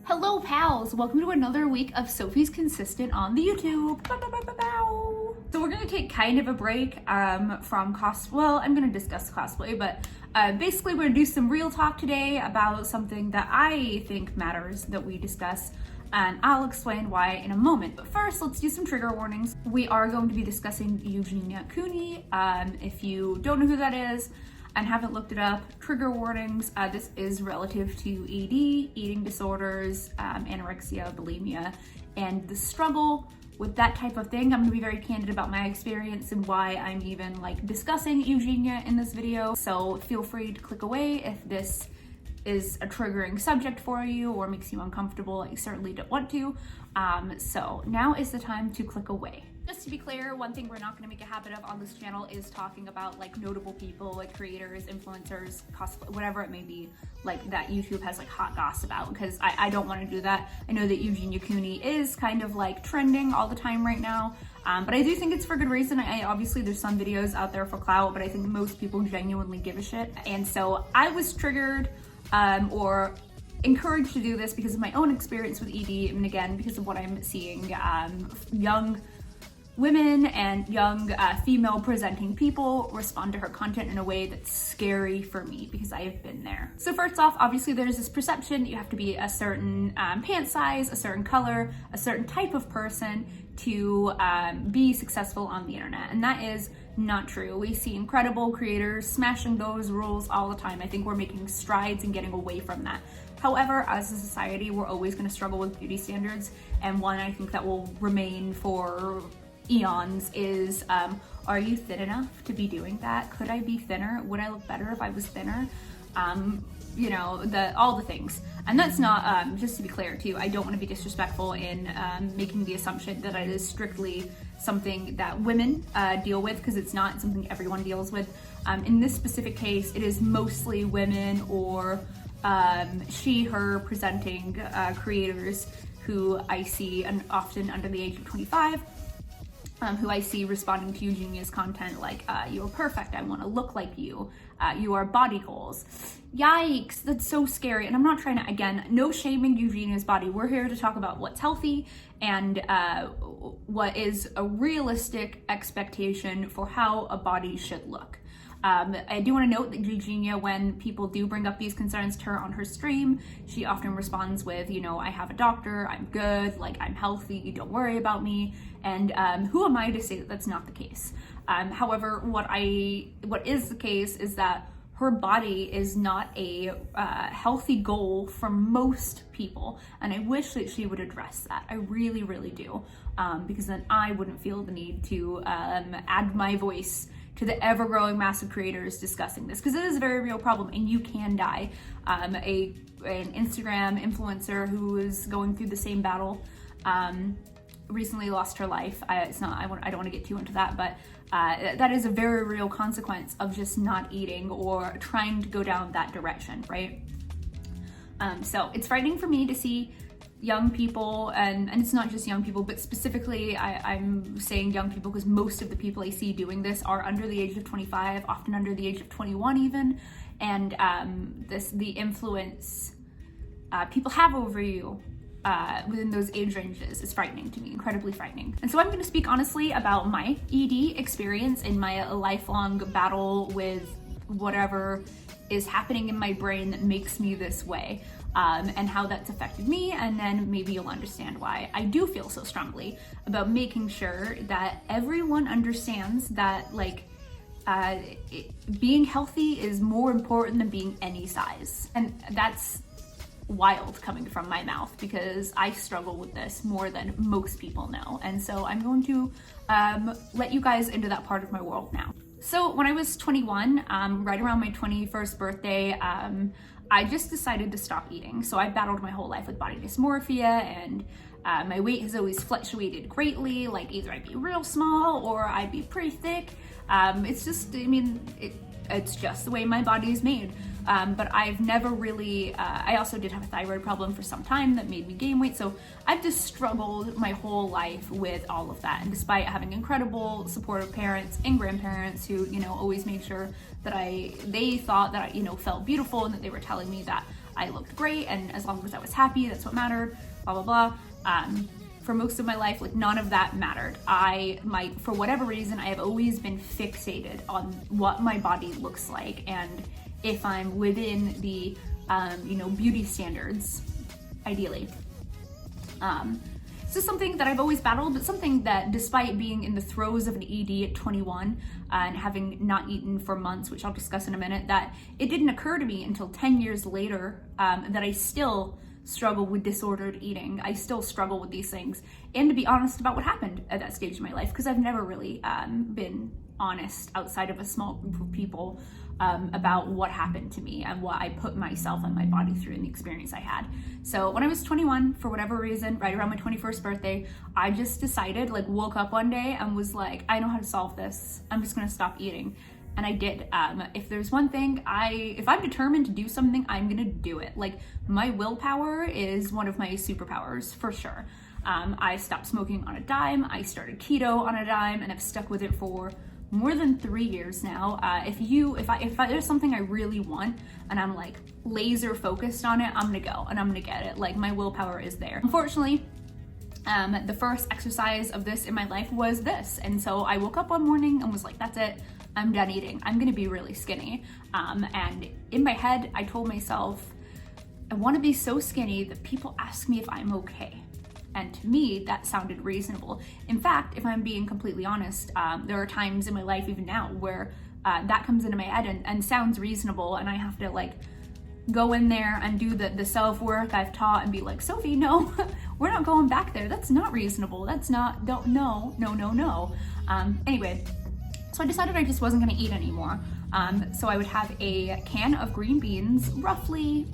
Hello pals, welcome to another week of Sophie's Consistent on the YouTube. So we're gonna take kind of a break from well, I'm gonna discuss cosplay, but basically we're gonna do some real talk today about something that I think matters that we discuss, and I'll explain why in a moment. But first, let's do some trigger warnings. We are going to be discussing Eugene Cooney. If you don't know who that is and haven't looked it up, trigger warnings, this is relative to ED, eating disorders, anorexia, bulimia, and the struggle with that type of thing. I'm gonna be very candid about my experience and why I'm even discussing Eugenia in this video. So feel free to click away if this is a triggering subject for you or makes you uncomfortable. You certainly don't want to. So now is the time to click away. Just to be clear, one thing we're not gonna make a habit of on this channel is talking about notable people, creators, influencers, cosplay, whatever it may be, that YouTube has hot goss about, because I don't wanna do that. I know that Eugene Cooney is kind of trending all the time right now, but I do think it's for good reason. Obviously there's some videos out there for clout, but I think most people genuinely give a shit. And so I was triggered or encouraged to do this because of my own experience with ED, and again, because of what I'm seeing young women and young female presenting people respond to her content in a way that's scary for me because I have been there. So first off, obviously there's this perception that you have to be a certain pant size, a certain color, a certain type of person to be successful on the internet, and that is not true. We see incredible creators smashing those rules all the time. I think we're making strides in getting away from that. However, as a society, we're always going to struggle with beauty standards, and one I think that will remain for eons is, are you thin enough to be doing that? Could I be thinner? Would I look better if I was thinner? You know, all the things. And that's not, just to be clear too, I don't want to be disrespectful in making the assumption that it is strictly something that women deal with, because it's not something everyone deals with. In this specific case, it is mostly women or she, her presenting creators who I see, and often under the age of 25, who I see responding to Eugenia's content you're perfect, I want to look like you, you are body goals. Yikes, that's so scary. And I'm not trying to, again, no shaming Eugenia's body. We're here to talk about what's healthy and what is a realistic expectation for how a body should look. I do want to note that Eugenia, when people do bring up these concerns to her on her stream, she often responds with, you know, I have a doctor, I'm good, I'm healthy, don't worry about me. And who am I to say that that's not the case? However, what is the case is that her body is not a healthy goal for most people, and I wish that she would address that. I really, really do, because then I wouldn't feel the need to add my voice to the ever-growing mass of creators discussing this, because it is a very real problem and you can die. An Instagram influencer who is going through the same battle recently lost her life. I don't want to get too into that, but that is a very real consequence of just not eating or trying to go down that direction, right? So it's frightening for me to see young people, and it's not just young people, but specifically I'm saying young people because most of the people I see doing this are under the age of 25, often under the age of 21 even, and the influence people have over you within those age ranges is frightening to me, incredibly frightening. And so I'm going to speak honestly about my ED experience and my lifelong battle with whatever is happening in my brain that makes me this way, and how that's affected me, and then maybe you'll understand why I do feel so strongly about making sure that everyone understands that being healthy is more important than being any size. And that's wild coming from my mouth because I struggle with this more than most people know. And so I'm going to let you guys into that part of my world now. So when I was 21, right around my 21st birthday, I just decided to stop eating. So I battled my whole life with body dysmorphia, and my weight has always fluctuated greatly. Either I'd be real small or I'd be pretty thick. It's just, it's just the way my body is made. But I've never really, I also did have a thyroid problem for some time that made me gain weight. So I've just struggled my whole life with all of that. And despite having incredible supportive parents and grandparents who, always made sure that they thought that I, felt beautiful, and that they were telling me that I looked great, and as long as I was happy, that's what mattered, blah, blah, blah. For most of my life, like none of that mattered. For whatever reason, I have always been fixated on what my body looks like and if I'm within the, beauty standards, ideally. This is something that I've always battled, but something that despite being in the throes of an ED at 21 and having not eaten for months, which I'll discuss in a minute, that it didn't occur to me until 10 years later that I still struggle with disordered eating. I still struggle with these things, and to be honest about what happened at that stage of my life, because I've never really been honest outside of a small group of people about what happened to me and what I put myself and my body through and the experience I had. So when I was 21, for whatever reason, right around my 21st birthday, I just decided, woke up one day and was like, I know how to solve this. I'm just gonna stop eating. And I did. If there's one thing, if I'm determined to do something, I'm gonna do it. My willpower is one of my superpowers, for sure. I stopped smoking on a dime. I started keto on a dime, and I've stuck with it for more than 3 years now. If there's something I really want, and I'm laser focused on it, I'm gonna go and I'm gonna get it. My willpower is there. Unfortunately, the first exercise of this in my life was this, and so I woke up one morning and was like, that's it. I'm done eating. I'm gonna be really skinny. And in my head, I told myself, I wanna be so skinny that people ask me if I'm okay. And to me, that sounded reasonable. In fact, if I'm being completely honest, there are times in my life, even now, where that comes into my head and sounds reasonable, and I have to go in there and do the self-work I've taught and be like, Sophie, no, we're not going back there. That's not reasonable. That's not, no. Anyway, so I decided I just wasn't gonna eat anymore. So I would have a can of green beans roughly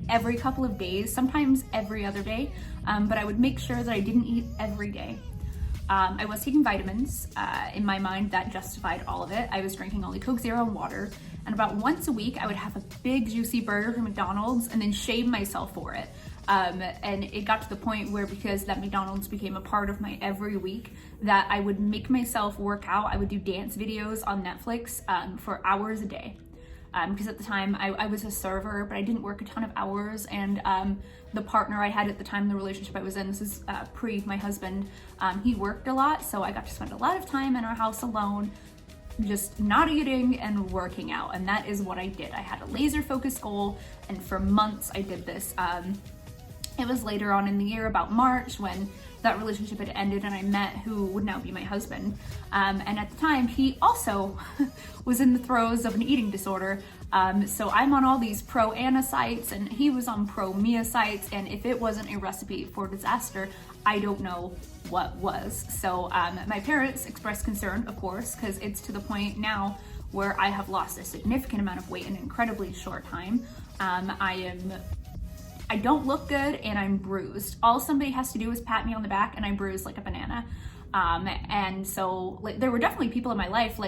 every couple of days, sometimes every other day, but I would make sure that I didn't eat every day. I was taking vitamins. In my mind, that justified all of it. I was drinking only Coke Zero and water, and about once a week, I would have a big juicy burger from McDonald's and then shame myself for it. And it got to the point where, because that McDonald's became a part of my every week, that I would make myself work out. I would do dance videos on Netflix for hours a day. Because at the time I was a server, but I didn't work a ton of hours, and the partner I had at the time, the relationship I was in, this is pre my husband, he worked a lot, so I got to spend a lot of time in our house alone, just not eating and working out, and that is what I did. I had a laser focused goal, and for months I did this. It was later on in the year, about March, when that relationship had ended and I met who would now be my husband. And at the time, he also was in the throes of an eating disorder. So I'm on all these pro-Anna sites and he was on pro-Mia sites. And if it wasn't a recipe for disaster, I don't know what was. So my parents expressed concern, of course, because it's to the point now where I have lost a significant amount of weight in an incredibly short time. I don't look good and I'm bruised. All somebody has to do is pat me on the back and I'm bruised like a banana. And so there were definitely people in my life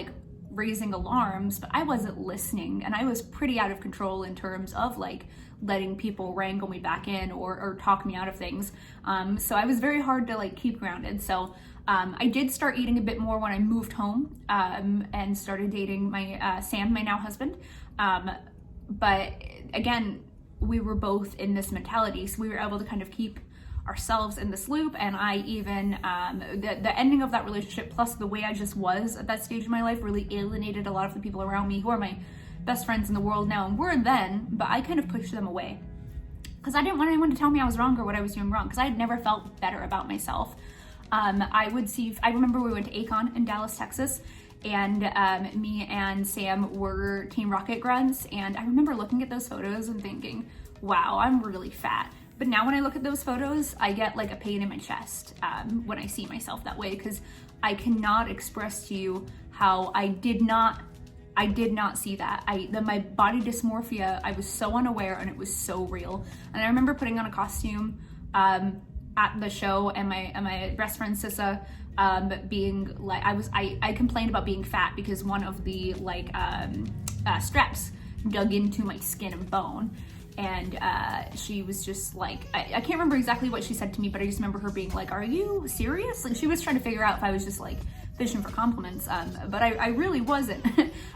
raising alarms, but I wasn't listening, and I was pretty out of control in terms of letting people wrangle me back in or talk me out of things. So I was very hard to keep grounded. So I did start eating a bit more when I moved home and started dating my Sam, my now husband. But again, we were both in this mentality, so we were able to kind of keep ourselves in this loop. And I even, the ending of that relationship, plus the way I just was at that stage of my life, really alienated a lot of the people around me who are my best friends in the world now and were then, but I kind of pushed them away because I didn't want anyone to tell me I was wrong or what I was doing wrong, because I had never felt better about myself. I remember we went to Akon in Dallas, Texas, and me and Sam were Team Rocket grunts, and I remember looking at those photos and thinking, wow, I'm really fat. But now when I look at those photos, I get a pain in my chest when I see myself that way, because I cannot express to you how I did not see that. My body dysmorphia, I was so unaware and it was so real. And I remember putting on a costume at the show, and my best friend Sissa being I complained about being fat because one of the straps dug into my skin and bone, and she was just I can't remember exactly what she said to me, but I just remember her being like, are you serious? She was trying to figure out if I was just fishing for compliments, but I really wasn't.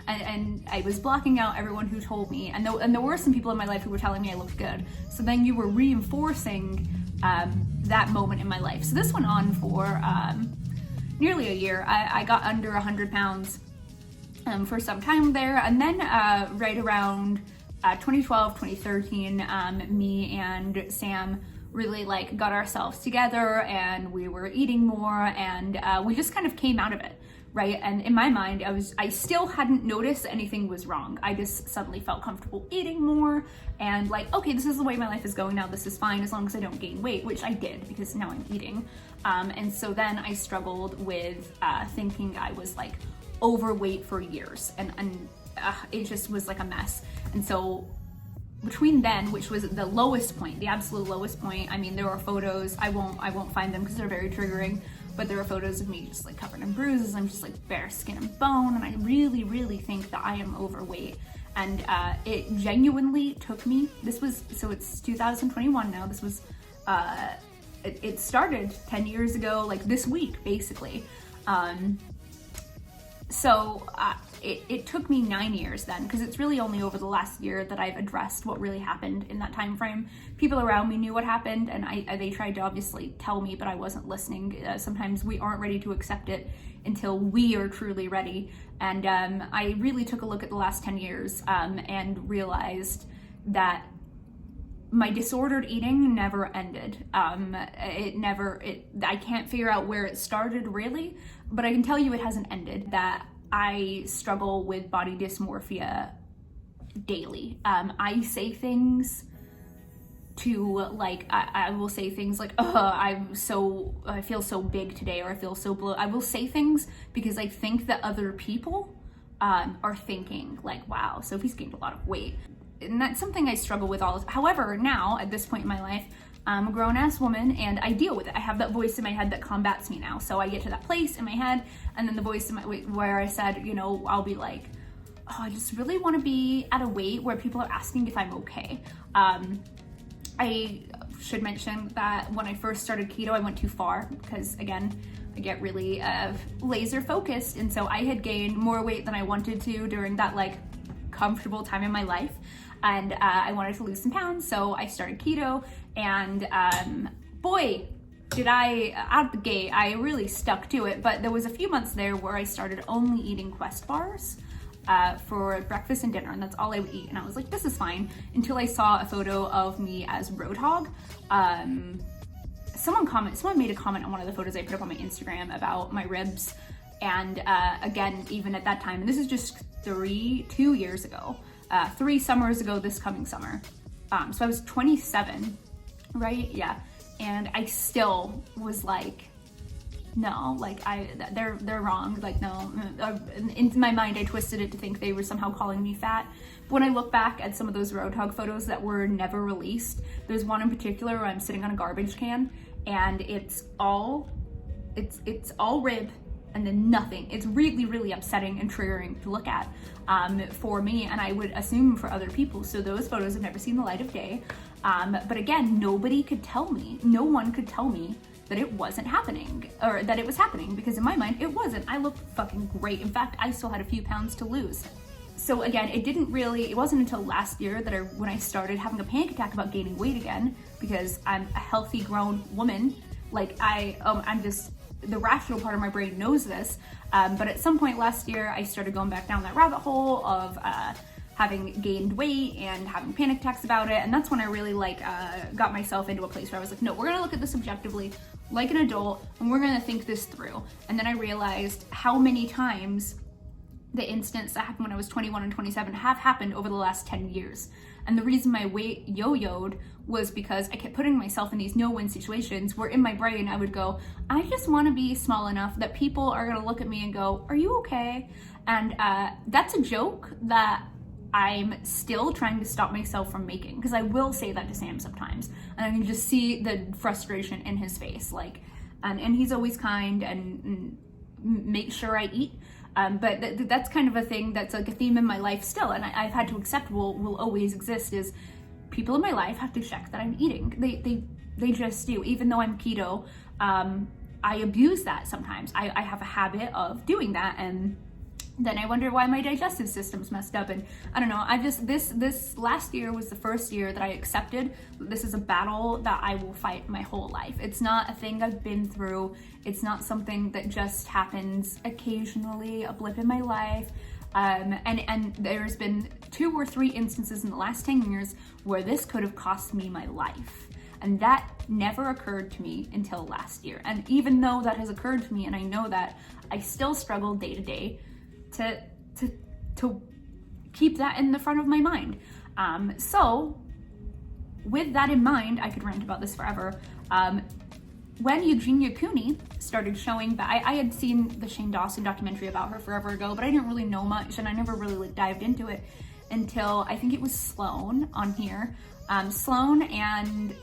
and I was blocking out everyone who told me, and there were some people in my life who were telling me I looked good. So then you were reinforcing that moment in my life. So this went on for nearly a year. I got under 100 pounds for some time there, and then right around 2012, 2013, me and Sam really like got ourselves together, and we were eating more, and we just kind of came out of it, right? And in my mind, I still hadn't noticed anything was wrong. I just suddenly felt comfortable eating more, and like, okay, this is the way my life is going now. This is fine as long as I don't gain weight, which I did because now I'm eating. And so then I struggled with thinking I was like overweight for years, and it just was like a mess. And so between then, which was the lowest point, the absolute lowest point, I mean, there are photos, I won't find them because they're very triggering, but there are photos of me just like covered in bruises. I'm just like bare skin and bone, and I really, really think that I am overweight. And it genuinely took me, so it's 2021 now, this was, it started 10 years ago, like this week, basically. It took me 9 years then, because it's really only over the last year that I've addressed what really happened in that time frame. People around me knew what happened, and they tried to obviously tell me, but I wasn't listening. Sometimes we aren't ready to accept it until we are truly ready. And I really took a look at the last 10 years and realized that my disordered eating never ended. I can't figure out where it started really, but I can tell you it hasn't ended. That I struggle with body dysmorphia daily. I say things to like, I will say things like, oh, I feel so big today, or I feel so bloated. I will say things because I think that other people are thinking like, wow, Sophie's gained a lot of weight. And that's something I struggle with all the time. However, now at this point in my life, I'm a grown-ass woman and I deal with it. I have that voice in my head that combats me now. So I get to that place in my head, and then the voice in my where I said, you know, I'll be like, oh, I just really want to be at a weight where people are asking if I'm okay. I should mention that when I first started keto, I went too far because, again, I get really laser focused, and so I had gained more weight than I wanted to during that like comfortable time in my life. And I wanted to lose some pounds, so I started keto, and boy, did I, out the gate, I really stuck to it. But there was a few months there where I started only eating Quest bars for breakfast and dinner, and that's all I would eat. And I was like, this is fine, until I saw a photo of me as Roadhog. Someone made a comment on one of the photos I put up on my Instagram about my ribs. And again, even at that time, and this is just 2 years ago, 3 summers ago this coming summer. So I was 27, right? Yeah. And I still was like, no, like they're wrong. Like, no, in my mind, I twisted it to think they were somehow calling me fat. But when I look back at some of those Roadhog photos that were never released, there's one in particular where I'm sitting on a garbage can, and it's all rib and then nothing. It's really, really upsetting and triggering to look at for me, and I would assume for other people. So those photos have never seen the light of day. But again, nobody could tell me, no one could tell me that it wasn't happening, or that it was happening, because in my mind, it wasn't. I looked fucking great. In fact, I still had a few pounds to lose. So again, it wasn't until last year that when I started having a panic attack about gaining weight again, because I'm a healthy grown woman. Like I'm just, the rational part of my brain knows this, but at some point last year, I started going back down that rabbit hole of having gained weight and having panic attacks about it, and that's when I really got myself into a place where I was like, no, we're gonna look at this objectively, like an adult, and we're gonna think this through. And then I realized how many times the incidents that happened when I was 21 and 27 have happened over the last 10 years. And the reason my weight yo-yoed was because I kept putting myself in these no-win situations where in my brain I would go, I just want to be small enough that people are going to look at me and go, are you okay? And that's a joke that I'm still trying to stop myself from making, because I will say that to Sam sometimes, and I can just see the frustration in his face, like, and he's always kind and makes sure I eat. But that's kind of a thing that's like a theme in my life still, and I've had to accept will always exist, is people in my life have to check that I'm eating. They just do. Even though I'm keto, I abuse that sometimes. I have a habit of doing that, and then I wonder why my digestive system's messed up. And I don't know, this last year was the first year that I accepted this is a battle that I will fight my whole life. It's not a thing I've been through. It's not something that just happens occasionally, a blip in my life. And there's been 2 or 3 instances in the last 10 years where this could have cost me my life. And that never occurred to me until last year. And even though that has occurred to me, and I know that, I still struggle day to day to keep that in the front of my mind. So with that in mind, I could rant about this forever. When Eugene Cooney started showing that, I had seen the Shane Dawson documentary about her forever ago, but I didn't really know much, and I never really like dived into it until I think it was Sloan on here. Sloan and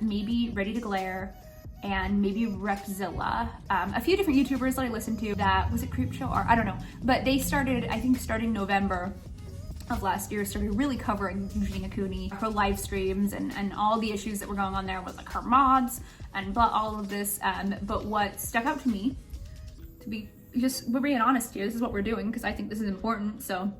maybe Ready to Glare and maybe Repzilla, a few different YouTubers that I listened to. That was it, Creep Show, or I don't know, but they started, I think starting November of last year, started really covering Eugene Cooney, her live streams, and all the issues that were going on there with like her mods and all of this. But what stuck out to me, we're being honest here, this is what we're doing because I think this is important. So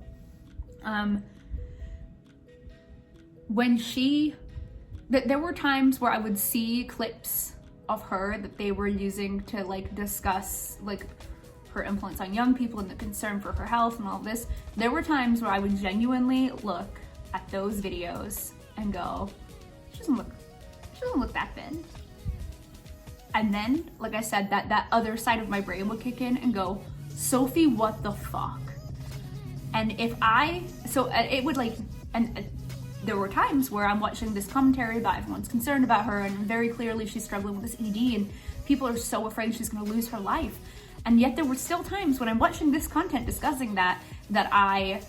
there were times where I would see clips of her that they were using to like discuss like her influence on young people and the concern for her health and all of this. There were times where I would genuinely look at those videos and go, she doesn't look that thin. And then, like I said, that other side of my brain would kick in and go, Sophie, what the fuck? And it would like, and there were times where I'm watching this commentary about everyone's concerned about her, and very clearly she's struggling with this ED, and people are so afraid she's gonna lose her life. And yet there were still times when I'm watching this content discussing that I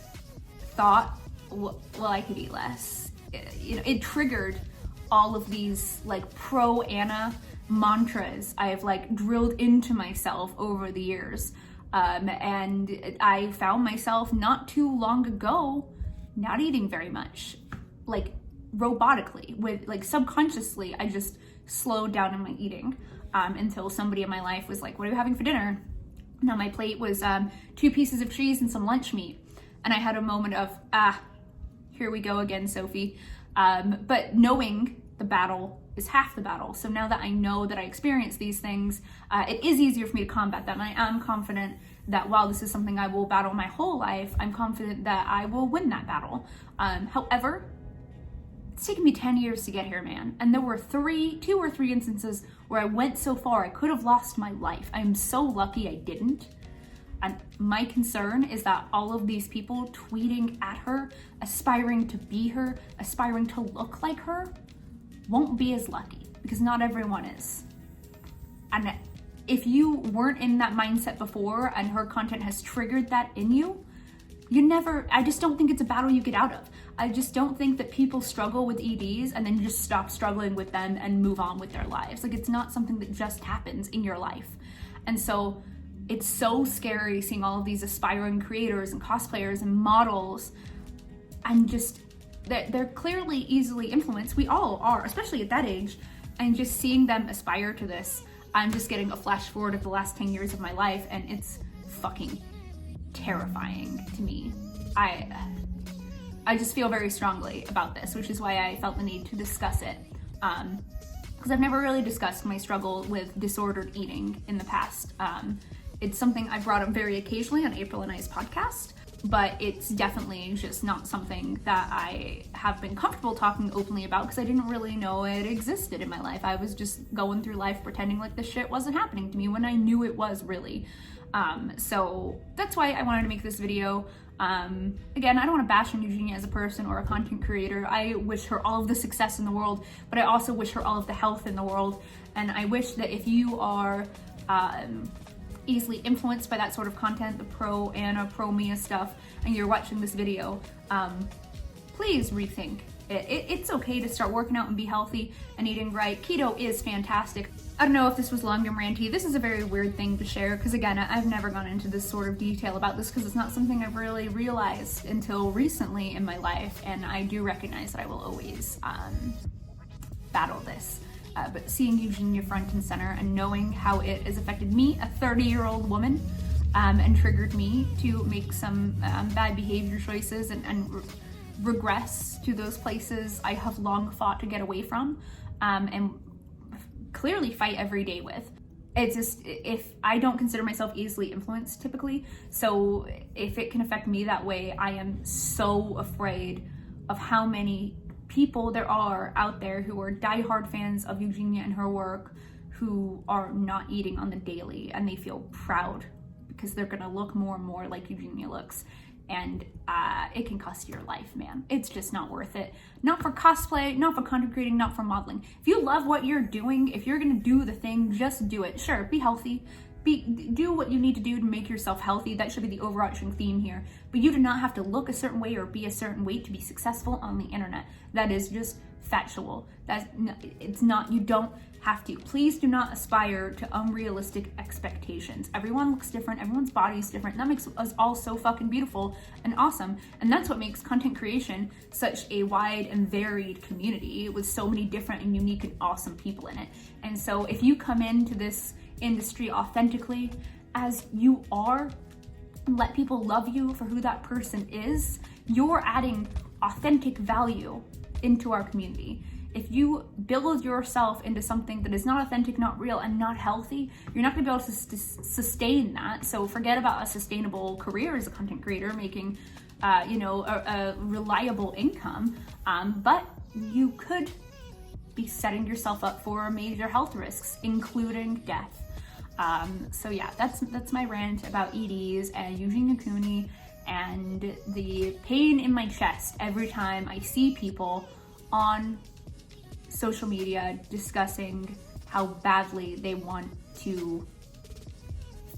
thought, well, I could eat less. It triggered all of these like pro Anna mantras I've like drilled into myself over the years. And I found myself not too long ago not eating very much, like robotically, with like subconsciously, I just slowed down in my eating. Until somebody in my life was like, what are you having for dinner? Now my plate was 2 pieces of cheese and some lunch meat. And I had a moment of, here we go again, Sophie. But knowing the battle is half the battle. So now that I know that I experience these things, it is easier for me to combat them. And I am confident that while this is something I will battle my whole life, I'm confident that I will win that battle. However, it's taken me 10 years to get here, man. And there were 2 or 3 instances where I went so far I could have lost my life. I'm so lucky I didn't. And my concern is that all of these people tweeting at her, aspiring to be her, aspiring to look like her, won't be as lucky, because not everyone is. And if you weren't in that mindset before and her content has triggered that in you, I just don't think it's a battle you get out of. I just don't think that people struggle with EDs and then just stop struggling with them and move on with their lives. Like, it's not something that just happens in your life. And so it's so scary seeing all of these aspiring creators and cosplayers and models, and just they're clearly easily influenced. We all are, especially at that age, and just seeing them aspire to this, I'm just getting a flash forward of the last 10 years of my life, and it's fucking terrifying to me. I just feel very strongly about this, which is why I felt the need to discuss it. Because I've never really discussed my struggle with disordered eating in the past. It's something I brought up very occasionally on April and I's podcast, but it's definitely just not something that I have been comfortable talking openly about because I didn't really know it existed in my life. I was just going through life pretending like this shit wasn't happening to me when I knew it was really. So that's why I wanted to make this video. Again, I don't want to bash on Eugene as a person or a content creator. I wish her all of the success in the world, but I also wish her all of the health in the world. And I wish that if you are easily influenced by that sort of content, the pro Anna, pro Mia stuff, and you're watching this video, please rethink. It's okay to start working out and be healthy and eating right. Keto is fantastic. I don't know if this was long and ranty. This is a very weird thing to share because, again, I've never gone into this sort of detail about this because it's not something I've really realized until recently in my life, and I do recognize that I will always battle this. but seeing Eugene front and center and knowing how it has affected me, a 30-year-old woman, and triggered me to make some bad behavior choices and regress to those places I have long fought to get away from, and clearly fight every day with. It's just, if I don't consider myself easily influenced typically, so if it can affect me that way, I am so afraid of how many people there are out there who are diehard fans of Eugenia and her work, who are not eating on the daily, and they feel proud because they're gonna look more and more like Eugenia looks, and it can cost you your life, man. It's just not worth it. Not for cosplay, not for content creating, not for modeling. If you love what you're doing, if you're gonna do the thing, just do it. Sure, be healthy. Do what you need to do to make yourself healthy. That should be the overarching theme here. But you do not have to look a certain way or be a certain weight to be successful on the internet. That is just factual. It's not, you don't have to. Please do not aspire to unrealistic expectations. Everyone looks different, everyone's body is different. That makes us all so fucking beautiful and awesome. And that's what makes content creation such a wide and varied community with so many different and unique and awesome people in it. And so if you come into this industry authentically as you are, and let people love you for who that person is, you're adding authentic value into our community. If you build yourself into something that is not authentic, not real, and not healthy, you're not gonna be able to sustain that. So forget about a sustainable career as a content creator, making a reliable income, but you could be setting yourself up for major health risks, including death. So yeah, that's my rant about EDs and Eugene Cooney and the pain in my chest every time I see people on social media discussing how badly they want to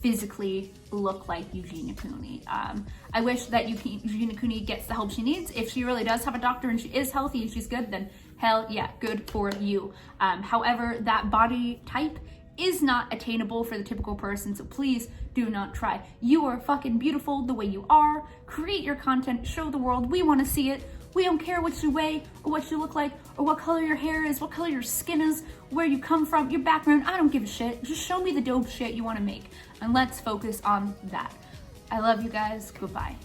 physically look like Eugenia Cooney. I wish that Eugenia Cooney gets the help she needs. If she really does have a doctor and she is healthy and she's good, then hell yeah, good for you. However, that body type is not attainable for the typical person, so please do not try. You are fucking beautiful the way you are. Create your content, show the world. We want to see it. We don't care what you weigh or what you look like or what color your hair is, what color your skin is, where you come from, your background. I don't give a shit. Just show me the dope shit you want to make, and let's focus on that. I love you guys. Goodbye.